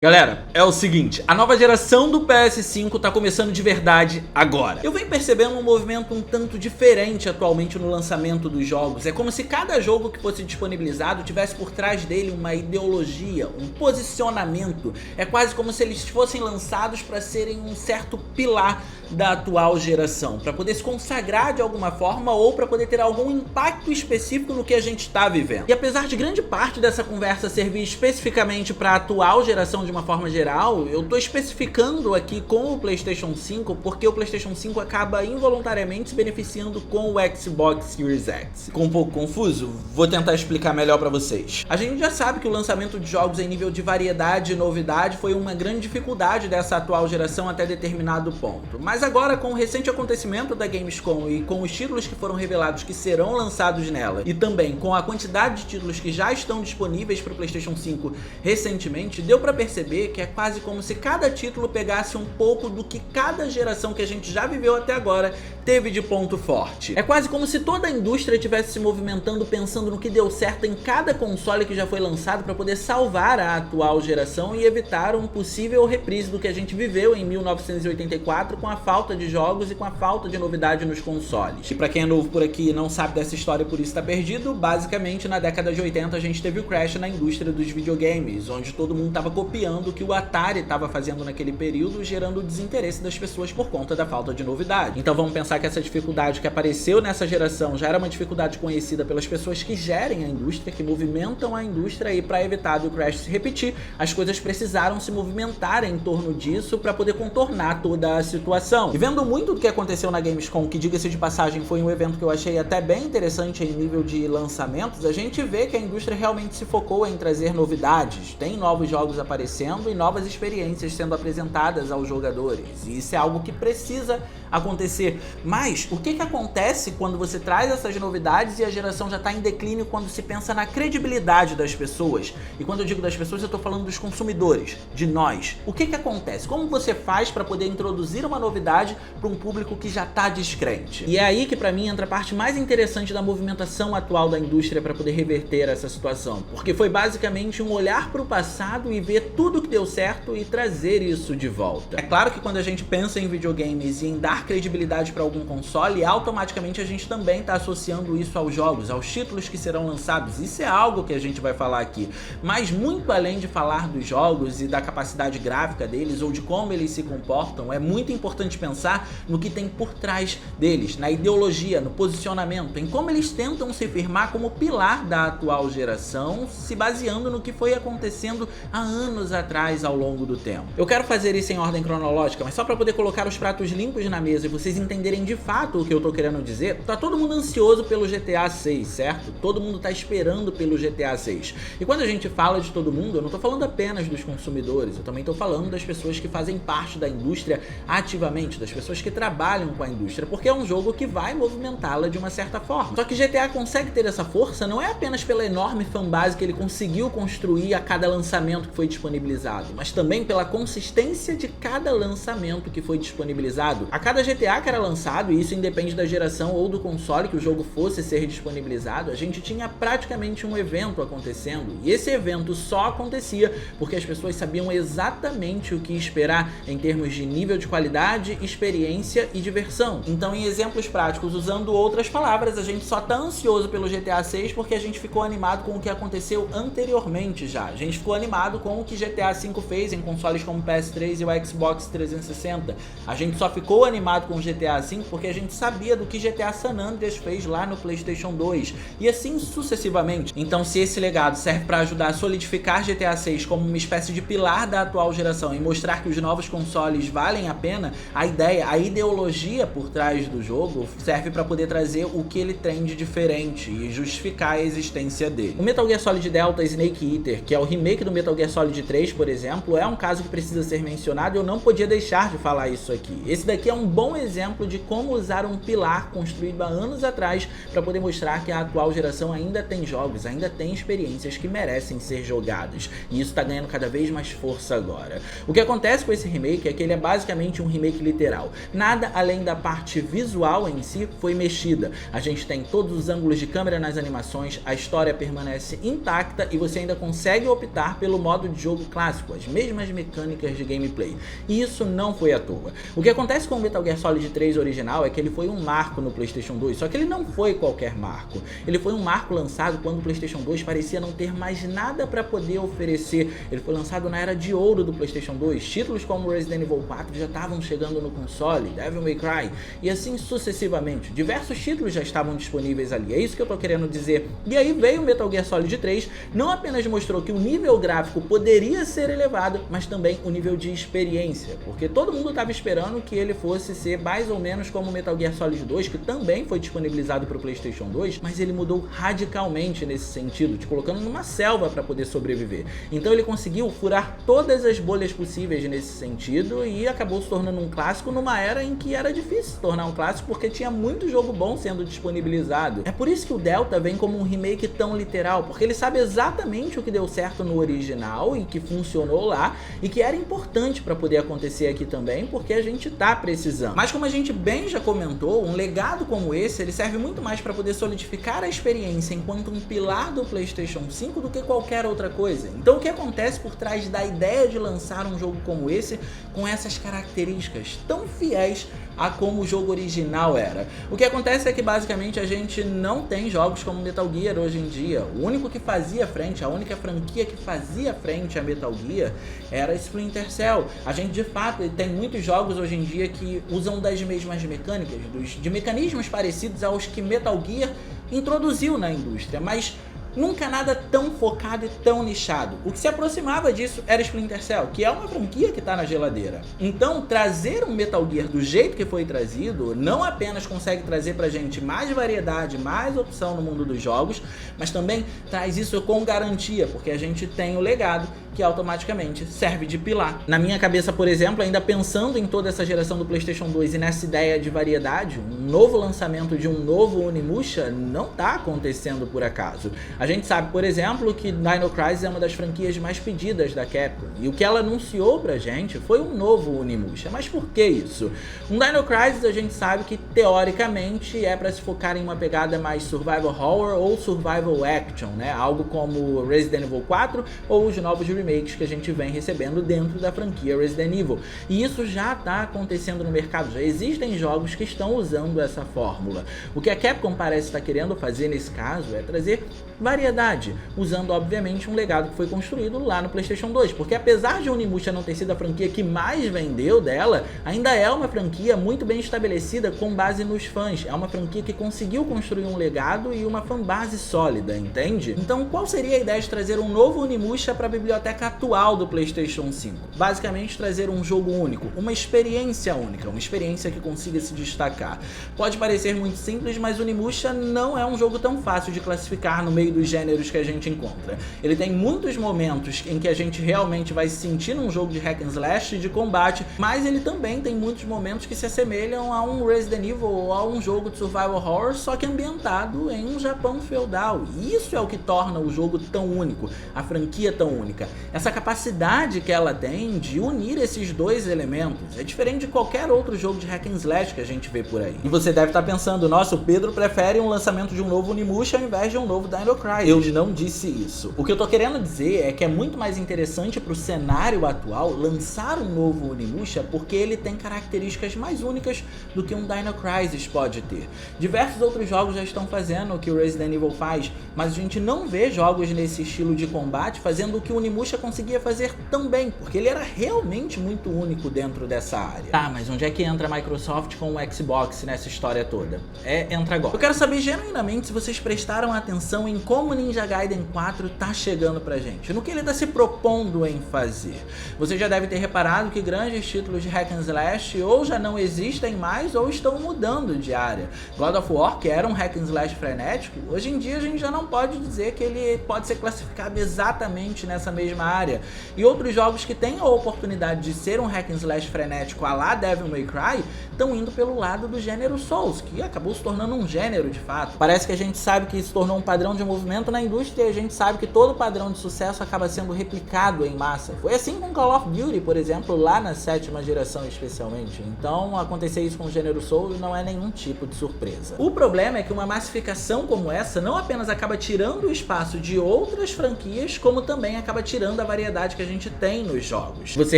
Galera, é o seguinte, a nova geração do PS5 tá começando de verdade agora. Eu venho percebendo um movimento um tanto diferente atualmente no lançamento dos jogos. É como se cada jogo que fosse disponibilizado tivesse por trás dele uma ideologia, um posicionamento. É quase como se eles fossem lançados para serem um certo pilar da atual geração, para poder se consagrar de alguma forma ou para poder ter algum impacto específico no que a gente está vivendo. E apesar de grande parte dessa conversa servir especificamente para a atual geração de uma forma geral, eu tô especificando aqui com o PlayStation 5 porque o PlayStation 5 acaba involuntariamente se beneficiando com o Xbox Series X. Ficou um pouco confuso? Vou tentar explicar melhor para vocês. A gente já sabe que o lançamento de jogos em nível de variedade e novidade foi uma grande dificuldade dessa atual geração até determinado ponto. Mas agora, com o recente acontecimento da Gamescom e com os títulos que foram revelados que serão lançados nela, e também com a quantidade de títulos que já estão disponíveis para o PlayStation 5 recentemente, deu para perceber que é quase como se cada título pegasse um pouco do que cada geração que a gente já viveu até agora teve de ponto forte. É quase como se toda a indústria estivesse se movimentando pensando no que deu certo em cada console que já foi lançado para poder salvar a atual geração e evitar um possível reprise do que a gente viveu em 1984 com a falta de jogos e com a falta de novidade nos consoles. E pra quem é novo por aqui e não sabe dessa história e por isso tá perdido, basicamente na década de 80 a gente teve o crash na indústria dos videogames, onde todo mundo tava copiando o que o Atari tava fazendo naquele período, gerando o desinteresse das pessoas por conta da falta de novidade. Então vamos pensar que essa dificuldade que apareceu nessa geração já era uma dificuldade conhecida pelas pessoas que gerem a indústria, que movimentam a indústria, e para evitar do crash se repetir, as coisas precisaram se movimentar em torno disso para poder contornar toda a situação. E vendo muito do que aconteceu na Gamescom, que diga-se de passagem foi um evento que eu achei até bem interessante em nível de lançamentos, a gente vê que a indústria realmente se focou em trazer novidades. Tem novos jogos aparecendo e novas experiências sendo apresentadas aos jogadores. E isso é algo que precisa acontecer. Mas o que acontece quando você traz essas novidades e a geração já está em declínio quando se pensa na credibilidade das pessoas? E quando eu digo das pessoas, eu estou falando dos consumidores, de nós. O que acontece? Como você faz para poder introduzir uma novidade para um público que já está descrente? E é aí que para mim entra a parte mais interessante da movimentação atual da indústria para poder reverter essa situação, porque foi basicamente um olhar para o passado e ver tudo que deu certo e trazer isso de volta. É claro que quando a gente pensa em videogames e em dar credibilidade para algum console, automaticamente a gente também está associando isso aos jogos, aos títulos que serão lançados. Isso é algo que a gente vai falar aqui, mas muito além de falar dos jogos e da capacidade gráfica deles ou de como eles se comportam, é muito importante pensar no que tem por trás deles, na ideologia, no posicionamento, em como eles tentam se firmar como pilar da atual geração, se baseando no que foi acontecendo há anos atrás ao longo do tempo. Eu quero fazer isso em ordem cronológica, mas só para poder colocar os pratos limpos na mesa e vocês entenderem de fato o que eu tô querendo dizer. Tá todo mundo ansioso pelo GTA 6, certo? Todo mundo tá esperando pelo GTA 6. E quando a gente fala de todo mundo, eu não tô falando apenas dos consumidores, eu também tô falando das pessoas que fazem parte da indústria ativamente, das pessoas que trabalham com a indústria, porque é um jogo que vai movimentá-la de uma certa forma. Só que GTA consegue ter essa força não é apenas pela enorme fanbase que ele conseguiu construir a cada lançamento que foi disponibilizado, mas também pela consistência de cada lançamento que foi disponibilizado. A cada GTA que era lançado, e isso independe da geração ou do console que o jogo fosse ser disponibilizado, a gente tinha praticamente um evento acontecendo, e esse evento só acontecia porque as pessoas sabiam exatamente o que esperar em termos de nível de qualidade, experiência e diversão. Então, em exemplos práticos, usando outras palavras, a gente só tá ansioso pelo GTA 6 porque a gente ficou animado com o que aconteceu anteriormente já. A gente ficou animado com o que GTA 5 fez em consoles como o PS3 e o Xbox 360. A gente só ficou animado com o GTA 5 porque a gente sabia do que GTA San Andreas fez lá no PlayStation 2 e assim sucessivamente. Então, se esse legado serve para ajudar a solidificar GTA 6 como uma espécie de pilar da atual geração e mostrar que os novos consoles valem a pena, a ideia, a ideologia por trás do jogo serve para poder trazer o que ele tem de diferente e justificar a existência dele. O Metal Gear Solid Delta Snake Eater, que é o remake do Metal Gear Solid 3, por exemplo, é um caso que precisa ser mencionado e eu não podia deixar de falar isso aqui. Esse daqui é um bom exemplo de como usar um pilar construído há anos atrás para poder mostrar que a atual geração ainda tem jogos, ainda tem experiências que merecem ser jogadas, e isso tá ganhando cada vez mais força agora. O que acontece com esse remake é que ele é basicamente um remake literal. Nada além da parte visual em si foi mexida. A gente tem todos os ângulos de câmera nas animações, a história permanece intacta e você ainda consegue optar pelo modo de jogo clássico, as mesmas mecânicas de gameplay. E isso não foi à toa. O que acontece com o Metal Gear Solid 3 original é que ele foi um marco no PlayStation 2, só que ele não foi qualquer marco. Ele foi um marco lançado quando o PlayStation 2 parecia não ter mais nada para poder oferecer. Ele foi lançado na era de ouro do PlayStation 2. Títulos como Resident Evil 4 já estavam chegando no console, Devil May Cry, e assim sucessivamente. Diversos títulos já estavam disponíveis ali, é isso que eu tô querendo dizer. E aí veio o Metal Gear Solid 3, não apenas mostrou que o nível gráfico poderia ser elevado, mas também o nível de experiência, porque todo mundo estava esperando que ele fosse ser mais ou menos como o Metal Gear Solid 2, que também foi disponibilizado para o PlayStation 2, mas ele mudou radicalmente nesse sentido, te colocando numa selva para poder sobreviver. Então ele conseguiu furar todas as bolhas possíveis nesse sentido e acabou se tornando um clássico numa era em que era difícil se tornar um clássico porque tinha muito jogo bom sendo disponibilizado. É por isso que o Delta vem como um remake tão literal, porque ele sabe exatamente o que deu certo no original e que funcionou lá e que era importante para poder acontecer aqui também, porque a gente tá precisando. Mas como a gente bem já comentou, um legado como esse, ele serve muito mais para poder solidificar a experiência enquanto um pilar do PlayStation 5 do que qualquer outra coisa. Então o que acontece por trás da ideia de lançar um jogo como esse, com essas características tão fiéis a como o jogo original era? O que acontece é que basicamente a gente não tem jogos como Metal Gear hoje em dia. O único que fazia frente, a única franquia que fazia frente a Metal Gear era Splinter Cell. A gente de fato tem muitos jogos hoje em dia que usam das mesmas mecânicas, de mecanismos parecidos aos que Metal Gear introduziu na indústria, mas nunca nada tão focado e tão nichado. O que se aproximava disso era Splinter Cell, que é uma franquia que está na geladeira. Então, trazer um Metal Gear do jeito que foi trazido, não apenas consegue trazer pra gente mais variedade, mais opção no mundo dos jogos, mas também traz isso com garantia, porque a gente tem o legado que automaticamente serve de pilar. Na minha cabeça, por exemplo, ainda pensando em toda essa geração do PlayStation 2 e nessa ideia de variedade, um novo lançamento de um novo Onimusha não está acontecendo por acaso. A gente sabe, por exemplo, que Dino Crisis é uma das franquias mais pedidas da Capcom, e o que ela anunciou pra gente foi um novo Onimusha. Mas por que isso? Um Dino Crisis a gente sabe que teoricamente é para se focar em uma pegada mais survival horror ou survival action, né? Algo como Resident Evil 4 ou os novos remakes que a gente vem recebendo dentro da franquia Resident Evil. E isso já está acontecendo no mercado, já existem jogos que estão usando essa fórmula. O que a Capcom parece estar querendo fazer nesse caso é trazer variedade, usando obviamente um legado que foi construído lá no PlayStation 2, porque apesar de Onimusha não ter sido a franquia que mais vendeu dela, ainda é uma franquia muito bem estabelecida com base nos fãs, é uma franquia que conseguiu construir um legado e uma fanbase sólida, entende? Então qual seria a ideia de trazer um novo Onimusha para a biblioteca atual do PlayStation 5? Basicamente trazer um jogo único, uma experiência única, uma experiência que consiga se destacar. Pode parecer muito simples, mas Onimusha não é um jogo tão fácil de classificar no meio dos gêneros que a gente encontra. Ele tem muitos momentos em que a gente realmente vai se sentir num jogo de hack and slash, de combate, mas ele também tem muitos momentos que se assemelham a um Resident Evil ou a um jogo de survival horror, só que ambientado em um Japão feudal. E isso é o que torna o jogo tão único, a franquia tão única. Essa capacidade que ela tem de unir esses dois elementos é diferente de qualquer outro jogo de hack and slash que a gente vê por aí. E você deve estar pensando, nossa, o Pedro prefere um lançamento de um novo Onimusha ao invés de um novo Dino Crisis. Eu não disse isso. O que eu tô querendo dizer é que é muito mais interessante pro cenário atual lançar um novo Onimusha porque ele tem características mais únicas do que um Dino Crisis pode ter. Diversos outros jogos já estão fazendo o que o Resident Evil faz, mas a gente não vê jogos nesse estilo de combate fazendo o que o Onimusha conseguia fazer tão bem, porque ele era realmente muito único dentro dessa área. Tá, mas onde é que entra a Microsoft com o Xbox nessa história toda? Entra agora. Eu quero saber genuinamente se vocês prestaram atenção em como Ninja Gaiden 4 tá chegando pra gente, no que ele tá se propondo em fazer. Você já deve ter reparado que grandes títulos de hack and slash ou já não existem mais ou estão mudando de área. God of War, que era um hack and slash frenético, hoje em dia a gente já não pode dizer que ele pode ser classificado exatamente nessa mesma área. E outros jogos que têm a oportunidade de ser um hack and slash frenético à la Devil May Cry estão indo pelo lado do gênero Souls, que acabou se tornando um gênero de fato. Parece que a gente sabe que se tornou um padrão de movimento na indústria e a gente sabe que todo padrão de sucesso acaba sendo replicado em massa. Foi assim com Call of Duty, por exemplo, lá na 7ª geração especialmente. Então acontecer isso com o gênero Souls não é nenhum tipo de surpresa. O problema é que uma massificação como essa não apenas acaba tirando o espaço de outras franquias, como também acaba tirando considerando a variedade que a gente tem nos jogos. Você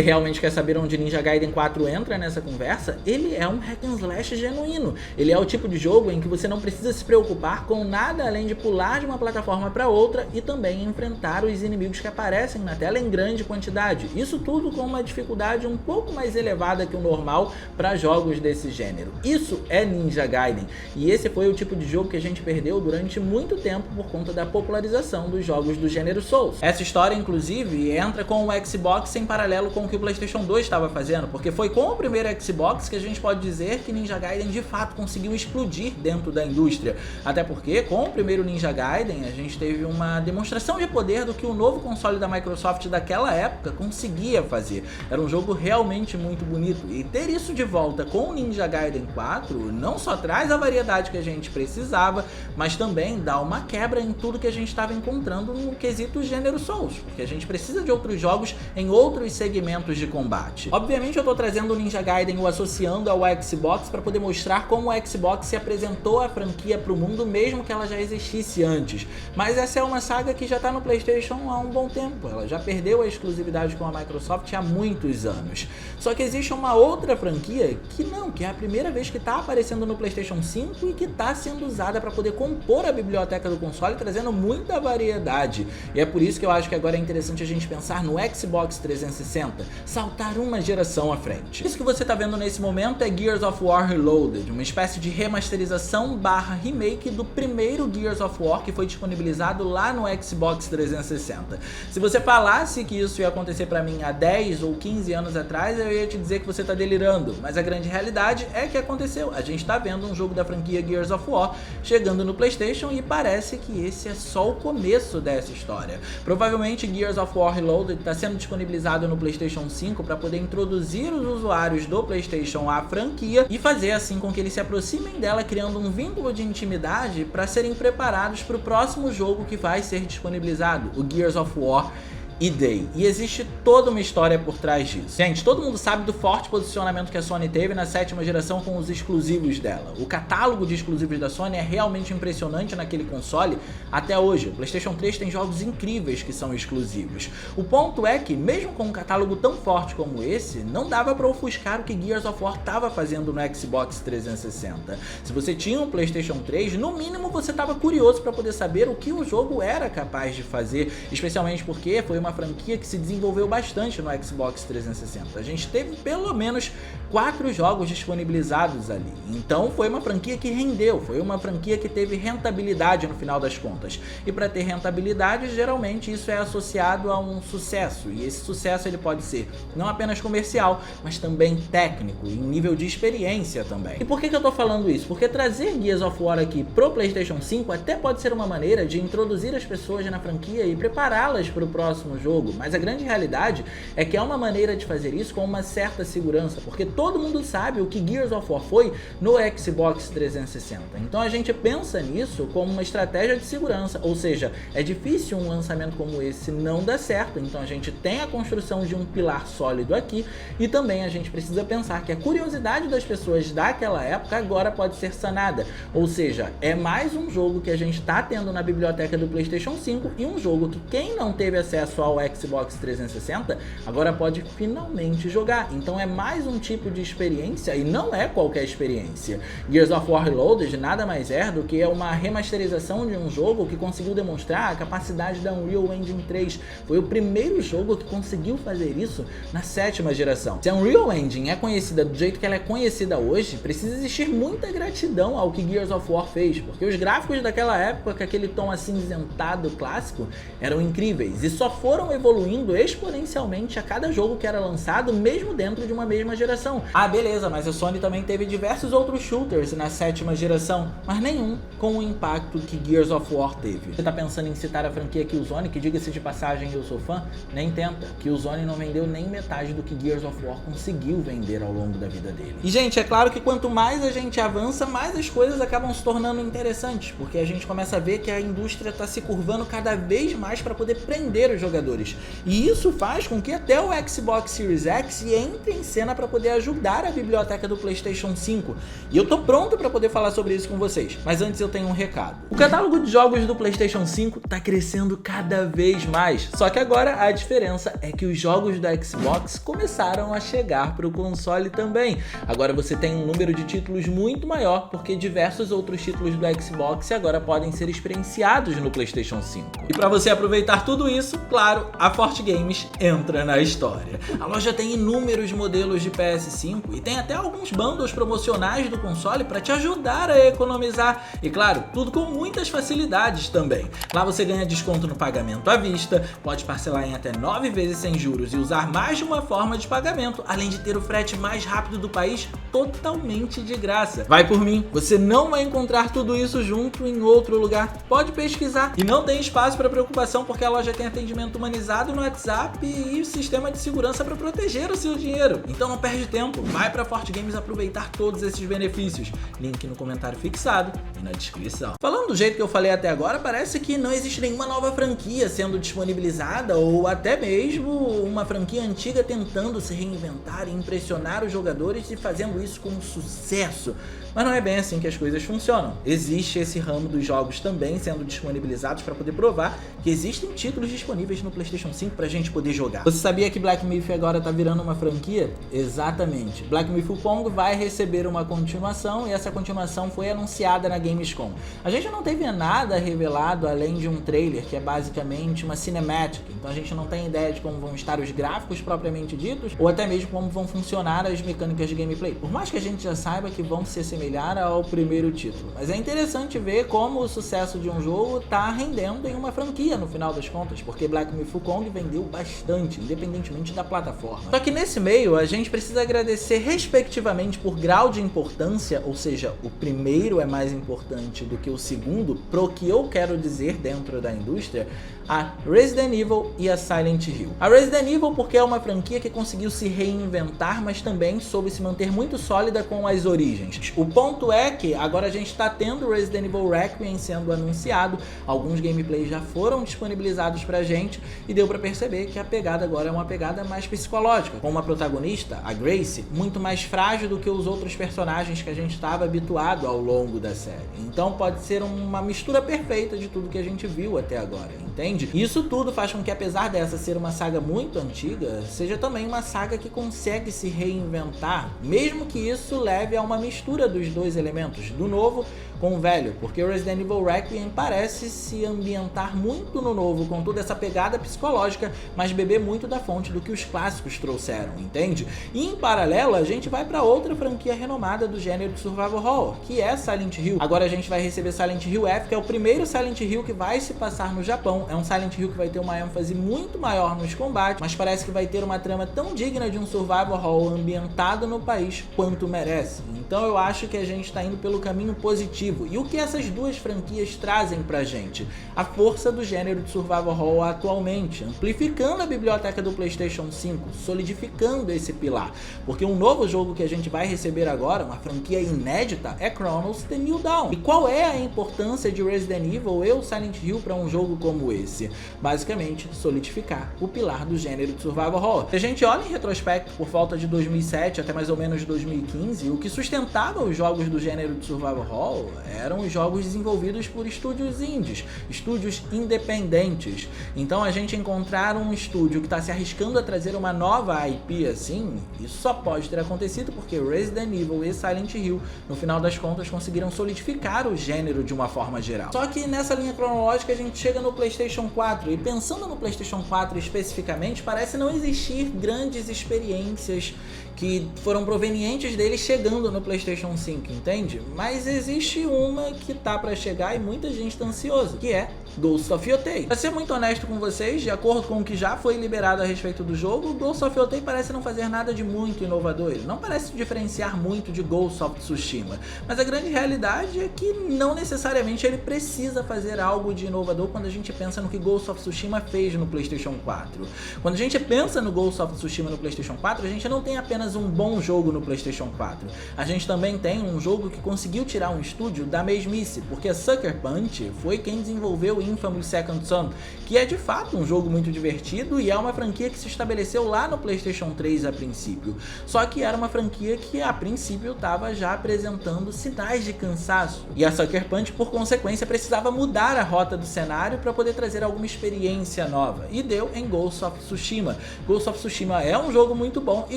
realmente quer saber onde Ninja Gaiden 4 entra nessa conversa? Ele é um hack and slash genuíno. Ele é o tipo de jogo em que você não precisa se preocupar com nada além de pular de uma plataforma para outra e também enfrentar os inimigos que aparecem na tela em grande quantidade. Isso tudo com uma dificuldade um pouco mais elevada que o normal para jogos desse gênero. Isso é Ninja Gaiden, e esse foi o tipo de jogo que a gente perdeu durante muito tempo por conta da popularização dos jogos do gênero Souls. Essa história, inclusive, entra com o Xbox em paralelo com o que o PlayStation 2 estava fazendo, porque foi com o primeiro Xbox que a gente pode dizer que Ninja Gaiden de fato conseguiu explodir dentro da indústria. Até porque com o primeiro Ninja Gaiden a gente teve uma demonstração de poder do que o novo console da Microsoft daquela época conseguia fazer. Era um jogo realmente muito bonito, e ter isso de volta com o Ninja Gaiden 4 não só traz a variedade que a gente precisava, mas também dá uma quebra em tudo que a gente estava encontrando no quesito gênero Souls, porque a gente precisa de outros jogos em outros segmentos de combate. Obviamente eu tô trazendo o Ninja Gaiden o associando ao Xbox para poder mostrar como o Xbox se apresentou a franquia para o mundo, mesmo que ela já existisse antes, mas essa é uma saga que já tá no PlayStation há um bom tempo, ela já perdeu a exclusividade com a Microsoft há muitos anos. Só que existe uma outra franquia que é a primeira vez que tá aparecendo no PlayStation 5 e que tá sendo usada para poder compor a biblioteca do console, trazendo muita variedade. E é por isso que eu acho que agora é interessante a gente pensar no Xbox 360, saltar uma geração à frente. Isso que você tá vendo nesse momento é Gears of War Reloaded, uma espécie de remasterização barra remake do primeiro Gears of War que foi disponibilizado lá no Xbox 360. Se você falasse que isso ia acontecer pra mim há 10 ou 15 anos atrás, eu ia te dizer que você tá delirando, mas a grande realidade é que aconteceu. A gente tá vendo um jogo da franquia Gears of War chegando no PlayStation e parece que esse é só o começo dessa história. Provavelmente Gears of War Reloaded está sendo disponibilizado no PlayStation 5 para poder introduzir os usuários do PlayStation à franquia e fazer assim com que eles se aproximem dela, criando um vínculo de intimidade para serem preparados para o próximo jogo que vai ser disponibilizado, o Gears of War E-Day. E existe toda uma história por trás disso. Gente, todo mundo sabe do forte posicionamento que a Sony teve na 7ª geração com os exclusivos dela. O catálogo de exclusivos da Sony é realmente impressionante naquele console até hoje. O PlayStation 3 tem jogos incríveis que são exclusivos. O ponto é que, mesmo com um catálogo tão forte como esse, não dava para ofuscar o que Gears of War estava fazendo no Xbox 360. Se você tinha um PlayStation 3, no mínimo você estava curioso para poder saber o que o jogo era capaz de fazer, especialmente porque foi uma franquia que se desenvolveu bastante no Xbox 360. A gente teve pelo menos 4 jogos disponibilizados ali. Então foi uma franquia que rendeu, foi uma franquia que teve rentabilidade no final das contas. E para ter rentabilidade, geralmente isso é associado a um sucesso. E esse sucesso ele pode ser não apenas comercial, mas também técnico, em nível de experiência também. E por que eu tô falando isso? Porque trazer Gears of War aqui pro PlayStation 5 até pode ser uma maneira de introduzir as pessoas na franquia e prepará-las para o próximo jogo, mas a grande realidade é que é uma maneira de fazer isso com uma certa segurança, porque todo mundo sabe o que Gears of War foi no Xbox 360. Então a gente pensa nisso como uma estratégia de segurança, ou seja, é difícil um lançamento como esse não dar certo, então a gente tem a construção de um pilar sólido aqui e também a gente precisa pensar que a curiosidade das pessoas daquela época agora pode ser sanada, ou seja, é mais um jogo que a gente está tendo na biblioteca do PlayStation 5 e um jogo que quem não teve acesso ao Xbox 360 agora pode finalmente jogar. Então é mais um tipo de experiência e não é qualquer experiência. Gears of War Reloaded nada mais é do que uma remasterização de um jogo que conseguiu demonstrar a capacidade da Unreal Engine 3. Foi o primeiro jogo que conseguiu fazer isso na 7ª geração. Se a Unreal Engine é conhecida do jeito que ela é conhecida hoje, precisa existir muita gratidão ao que Gears of War fez, porque os gráficos daquela época, com aquele tom acinzentado clássico, eram incríveis e só foram evoluindo exponencialmente a cada jogo que era lançado, mesmo dentro de uma mesma geração. Ah, beleza, mas a Sony também teve diversos outros shooters na 7ª geração, mas nenhum com o impacto que Gears of War teve. Você tá pensando em citar a franquia Killzone, que diga-se de passagem eu sou fã? Nem tenta. Killzone não vendeu nem metade do que Gears of War conseguiu vender ao longo da vida dele. E gente, é claro que quanto mais a gente avança, mais as coisas acabam se tornando interessantes, porque a gente começa a ver que a indústria tá se curvando cada vez mais para poder prender os jogadores. jogadores. E isso faz com que até o Xbox Series X entre em cena para poder ajudar a biblioteca do PlayStation 5. E eu tô pronto para poder falar sobre isso com vocês. Mas antes eu tenho um recado. O catálogo de jogos do PlayStation 5 tá crescendo cada vez mais. Só que agora a diferença é que os jogos do Xbox começaram a chegar para o console também. Agora você tem um número de títulos muito maior, porque diversos outros títulos do Xbox agora podem ser experienciados no PlayStation 5. E para você aproveitar tudo isso, claro, a Forte Games entra na história. A loja tem inúmeros modelos de PS5 e tem até alguns bundles promocionais do console para te ajudar a economizar. E claro, tudo com muitas facilidades também. Lá você ganha desconto no pagamento à vista, pode parcelar em até 9 vezes sem juros e usar mais de uma forma de pagamento, além de ter o frete mais rápido do país totalmente de graça. Vai por mim, você não vai encontrar tudo isso junto em outro lugar. Pode pesquisar. E não tem espaço para preocupação porque a loja tem atendimento humanizado no WhatsApp e sistema de segurança para proteger o seu dinheiro. Então não perde tempo, vai para Forte Games aproveitar todos esses benefícios. Link no comentário fixado e na descrição. Falando do jeito que eu falei até agora, parece que não existe nenhuma nova franquia sendo disponibilizada ou até mesmo uma franquia antiga tentando se reinventar e impressionar os jogadores e fazendo isso com sucesso. Mas não é bem assim que as coisas funcionam. Existe esse ramo dos jogos também sendo disponibilizados para poder provar que existem títulos disponíveis no PlayStation 5 pra gente poder jogar. Você sabia que Black Myth agora tá virando uma franquia? Exatamente. Black Myth Wukong vai receber uma continuação e essa continuação foi anunciada na Gamescom. A gente não teve nada revelado além de um trailer que é basicamente uma cinematic, então a gente não tem ideia de como vão estar os gráficos propriamente ditos ou até mesmo como vão funcionar as mecânicas de gameplay. Por mais que a gente já saiba que vão se assemelhar ao primeiro título. Mas é interessante ver como o sucesso de um jogo tá rendendo em uma franquia no final das contas, porque Black Myth Wukong vendeu bastante, independentemente da plataforma. Só que nesse meio a gente precisa agradecer respectivamente por grau de importância, ou seja, o primeiro é mais importante do que o segundo, pro que eu quero dizer dentro da indústria, a Resident Evil e a Silent Hill. A Resident Evil porque é uma franquia que conseguiu se reinventar, mas também soube se manter muito sólida com as origens. O ponto é que agora a gente está tendo Resident Evil Requiem sendo anunciado, alguns gameplays já foram disponibilizados pra gente e deu pra perceber que a pegada agora é uma pegada mais psicológica, com uma protagonista, a Grace, muito mais frágil do que os outros personagens que a gente estava habituado ao longo da série. Então pode ser uma mistura perfeita de tudo que a gente viu até agora, entende? Isso tudo faz com que, apesar dessa ser uma saga muito antiga, seja também uma saga que consegue se reinventar, mesmo que isso leve a uma mistura dos dois elementos, do novo com o velho, porque o Resident Evil Requiem parece se ambientar muito no novo, com toda essa pegada psicológica, mas beber muito da fonte do que os clássicos trouxeram, entende? E em paralelo, a gente vai para outra franquia renomada do gênero de survival horror, que é Silent Hill. Agora a gente vai receber Silent Hill F, que é o primeiro Silent Hill que vai se passar no Japão. É um Silent Hill que vai ter uma ênfase muito maior nos combates, mas parece que vai ter uma trama tão digna de um survival horror ambientado no país quanto merece. Então eu acho que a gente está indo pelo caminho positivo. E o que essas duas franquias trazem pra gente? A força do gênero de survival horror atualmente, amplificando a biblioteca do PlayStation 5, solidificando esse pilar. Porque um novo jogo que a gente vai receber agora, uma franquia inédita, é Chronos The New Dawn. E qual é a importância de Resident Evil e Silent Hill para um jogo como esse? Basicamente, solidificar o pilar do gênero de survival horror. Se a gente olha em retrospecto, por volta de 2007 até mais ou menos 2015, o que sustentava os jogos do gênero de survival horror eram os jogos desenvolvidos por estúdios indies, estúdios independentes. Então a gente encontrar um estúdio que está se arriscando a trazer uma nova IP assim, isso só pode ter acontecido porque Resident Evil e Silent Hill, no final das contas, conseguiram solidificar o gênero de uma forma geral. Só que nessa linha cronológica a gente chega no PlayStation 4 e pensando no PlayStation 4 especificamente, parece não existir grandes experiências que foram provenientes dele chegando no PlayStation 5, entende? Mas existe uma que tá pra chegar e muita gente tá ansiosa, que é Ghost of Yotei. Pra ser muito honesto com vocês, de acordo com o que já foi liberado a respeito do jogo, Ghost of Yotei parece não fazer nada de muito inovador. Ele não parece se diferenciar muito de Ghost of Tsushima, mas a grande realidade é que não necessariamente ele precisa fazer algo de inovador quando a gente pensa pensa no que Ghost of Tsushima fez no PlayStation 4. Quando a gente pensa no Ghost of Tsushima no PlayStation 4, a gente não tem apenas um bom jogo no PlayStation 4. A gente também tem um jogo que conseguiu tirar um estúdio da mesmice, porque a Sucker Punch foi quem desenvolveu Infamous Second Son, que é de fato um jogo muito divertido e é uma franquia que se estabeleceu lá no PlayStation 3 a princípio. Só que era uma franquia que a princípio estava já apresentando sinais de cansaço. E a Sucker Punch, por consequência, precisava mudar a rota do cenário para poder trazer alguma experiência nova. E deu em Ghost of Tsushima. Ghost of Tsushima é um jogo muito bom e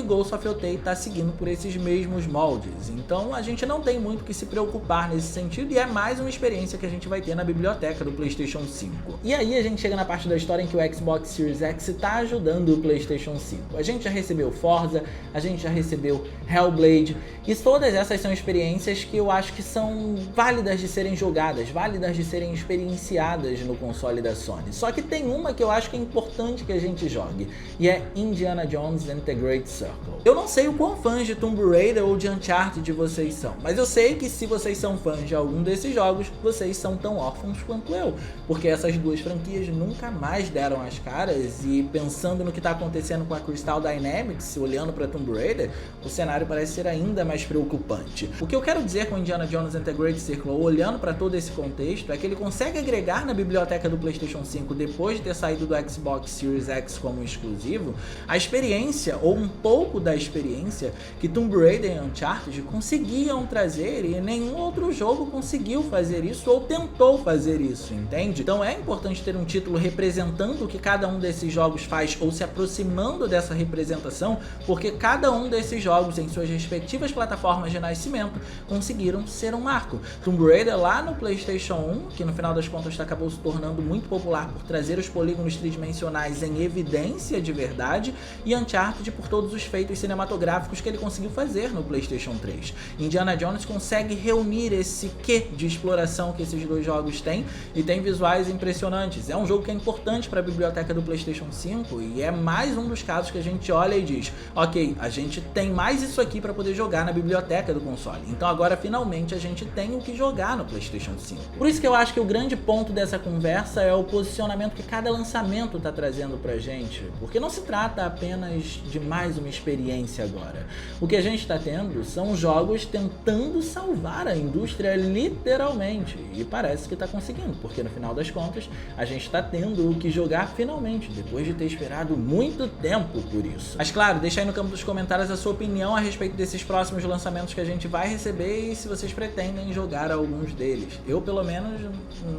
Ghost of Otei está seguindo por esses mesmos moldes. Então a gente não tem muito que se preocupar nesse sentido e é mais uma experiência que a gente vai ter na biblioteca do PlayStation 5. E aí a gente chega na parte da história em que o Xbox Series X está ajudando o PlayStation 5. A gente já recebeu Forza, a gente já recebeu Hellblade e todas essas são experiências que eu acho que são válidas de serem jogadas, válidas de serem experienciadas no console da Sony. Só que tem uma que eu acho que é importante que a gente jogue e é Indiana Jones and the Great Circle. Eu não sei o quão fãs de Tomb Raider ou de Uncharted vocês são, mas eu sei que se vocês são fãs de algum desses jogos, vocês são tão órfãos quanto eu, porque essas duas franquias nunca mais deram as caras e pensando no que está acontecendo com a Crystal Dynamics, olhando para Tomb Raider, o cenário parece ser ainda mais preocupante. O que eu quero dizer com Indiana Jones and the Great Circle, olhando para todo esse contexto, é que ele consegue agregar na biblioteca do PlayStation 5, depois de ter saído do Xbox Series X como exclusivo, a experiência, ou um pouco da experiência, que Tomb Raider e Uncharted conseguiam trazer e nenhum outro jogo conseguiu fazer isso ou tentou fazer isso, entende? Então é importante ter um título representando o que cada um desses jogos faz ou se aproximando dessa representação, porque cada um desses jogos em suas respectivas plataformas de nascimento conseguiram ser um marco. Tomb Raider lá no PlayStation 1, que no final das contas acabou se tornando muito popular por trazer os polígonos tridimensionais em evidência de verdade, e Uncharted por todos os feitos cinematográficos que ele conseguiu fazer no PlayStation 3. Indiana Jones consegue reunir esse quê de exploração que esses dois jogos têm e tem visuais impressionantes. É um jogo que é importante para a biblioteca do PlayStation 5 e é mais um dos casos que a gente olha e diz, ok, a gente tem mais isso aqui para poder jogar na biblioteca do console. Então agora finalmente a gente tem o que jogar no PlayStation 5. Por isso que eu acho que o grande ponto dessa conversa é o posicionamento que cada lançamento está trazendo pra gente, porque não se trata apenas de mais uma experiência agora. O que a gente está tendo são jogos tentando salvar a indústria literalmente, e parece que está conseguindo, porque no final das contas a gente está tendo o que jogar finalmente, depois de ter esperado muito tempo por isso. Mas claro, deixa aí no campo dos comentários a sua opinião a respeito desses próximos lançamentos que a gente vai receber e se vocês pretendem jogar alguns deles. Eu pelo menos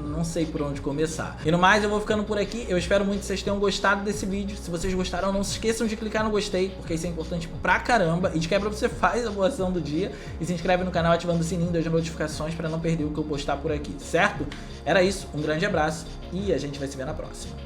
não sei por onde começar. E no mais, eu vou ficando por aqui. Eu espero muito que vocês tenham gostado desse vídeo. Se vocês gostaram, não se esqueçam de clicar no gostei, porque isso é importante pra caramba. E de quebra você faz a boa ação do dia e se inscreve no canal ativando o sininho das notificações para não perder o que eu postar por aqui, certo? Era isso, um grande abraço e a gente vai se ver na próxima.